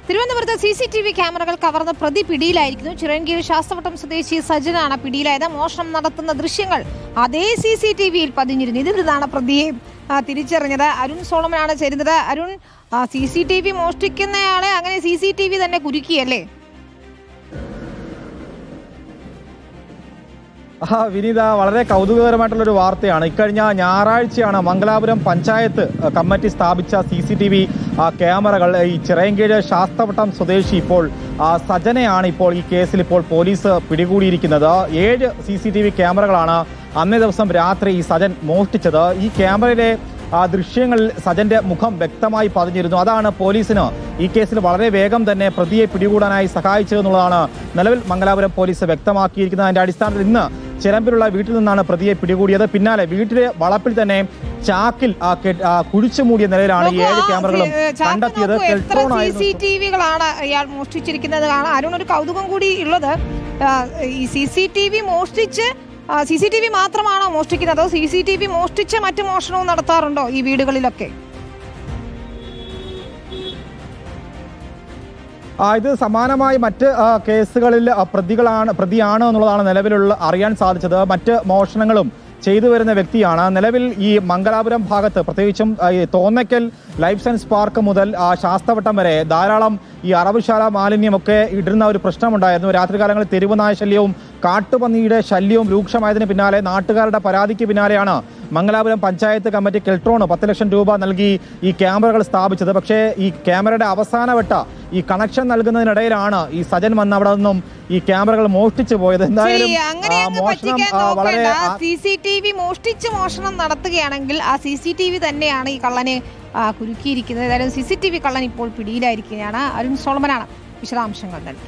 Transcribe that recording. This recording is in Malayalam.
തിരുവനന്തപുരത്ത് CCTV ക്യാമറകൾ കവർന്ന പ്രതി പിടിയിലായിരിക്കുന്നു. ചിറയൻകീഴ് ശാസ്തവട്ടം സ്വദേശി സജനാണ് പിടിയിലായത്. മോഷണം നടത്തുന്ന ദൃശ്യങ്ങൾ അതേ CCTVയിൽ പതിഞ്ഞിരുന്നു. ഇതിൽ നിന്നാണ് പ്രതിയെ തിരിച്ചറിഞ്ഞത്. അരുൺ സോളമനാണ് ചേരുന്നത്. അരുൺ, CCTV മോഷ്ടിക്കുന്നയാളെ അങ്ങനെ CCTV തന്നെ കുരുക്കിയല്ലേ? വിനീത, വളരെ കൗതുകകരമായിട്ടുള്ളൊരു വാർത്തയാണ്. ഇക്കഴിഞ്ഞ ഞായറാഴ്ചയാണ് മംഗലാപുരം പഞ്ചായത്ത് കമ്മിറ്റി സ്ഥാപിച്ച CCTV ക്യാമറകൾ ഈ ചിറയൻകീഴ് ശാസ്തവട്ടം സ്വദേശി ഇപ്പോൾ സജനയാണ് ഇപ്പോൾ ഈ കേസിൽ ഇപ്പോൾ പോലീസ് പിടികൂടിയിരിക്കുന്നത്. 7 CCTV ക്യാമറകളാണ് അന്നേ ദിവസം രാത്രി ഈ സജൻ മോഷ്ടിച്ചത്. ഈ ക്യാമറയിലെ ദൃശ്യങ്ങളിൽ സജന്റെ മുഖം വ്യക്തമായി പതിഞ്ഞിരുന്നു. അതാണ് പോലീസിന് ഈ കേസിൽ വളരെ വേഗം തന്നെ പ്രതിയെ പിടികൂടാനായി സഹായിച്ചതെന്നുള്ളതാണ് നിലവിൽ മംഗലാപുരം പോലീസ് വ്യക്തമാക്കിയിരിക്കുന്നത്. അതിന്റെ അടിസ്ഥാനത്തിൽ ഇന്ന് ചിറമ്പിലുള്ള വീട്ടിൽ നിന്നാണ് പ്രതിയെ പിടികൂടിയത്. പിന്നാലെ വീട്ടിലെ വളപ്പിൽ തന്നെ ചാക്കിൽ കുഴിച്ചു മൂടിയ നിലയിലാണ് 7 ക്യാമറകളും കണ്ടെത്തിയത്. CCTVകളാണ് ഇയാൾ മോഷ്ടിച്ചിരിക്കുന്നത്. അരുൺ, ഒരു കൗതുകം കൂടി ഉള്ളത്, ഈ CCTV മാത്രമാണോ മോഷ്ടിക്കുന്നത്, അതോ CCTV മോഷ്ടിച്ച് മറ്റു മോഷണവും നടത്താറുണ്ടോ ഈ വീടുകളിലൊക്കെ? ഇത് സമാനമായി മറ്റ് കേസുകളിൽ പ്രതിയാണ് എന്നുള്ളതാണ് നിലവിലുള്ള അറിയാൻ സാധിച്ചത്. മറ്റ് മോഷണങ്ങളും ചെയ്തു വരുന്ന വ്യക്തിയാണ്. നിലവിൽ ഈ മംഗലാപുരം ഭാഗത്ത് പ്രത്യേകിച്ചും തോന്നയ്ക്കൽ ലൈഫ് സയൻസ് പാർക്ക് മുതൽ ശാസ്തവട്ടം വരെ ധാരാളം ഈ അറവുശാല മാലിന്യമൊക്കെ ഇടുന്ന ഒരു പ്രശ്നമുണ്ടായിരുന്നു. രാത്രികാലങ്ങളിൽ തെരുവ് നായ ശല്യവും കാട്ടുപന്നിയുടെ ശല്യവും രൂക്ഷമായതിന് പിന്നാലെ നാട്ടുകാരുടെ പരാതിക്ക് പിന്നാലെയാണ് മംഗലാപുരം പഞ്ചായത്ത് കമ്മിറ്റി കെൽട്രോൺ 10 ലക്ഷം രൂപ നൽകി ഈ ക്യാമറകൾ സ്ഥാപിച്ചത്. പക്ഷേ ഈ ക്യാമറയുടെ അവസാനവട്ട ഈ കണക്ഷൻ നൽകുന്നതിനിടയിലാണ് ഈ സജൻ വന്ന് അവിടെ നിന്നും ഈ ക്യാമറകൾ മോഷ്ടിച്ചു പോയത്. എന്തായാലും വളരെ CCTV മോഷ്ടിച്ച് മോഷണം നടത്തുകയാണെങ്കിൽ ആ CCTV തന്നെയാണ് ഈ കള്ളനെ കുരുക്കിയിരിക്കുന്നത്. ഏതായാലും CCTV കള്ളൻ ഇപ്പോൾ പിടിയിലായിരിക്കുകയാണ്. അരുൺ സോളമനാണ് വിശദാംശങ്ങൾ നൽകി.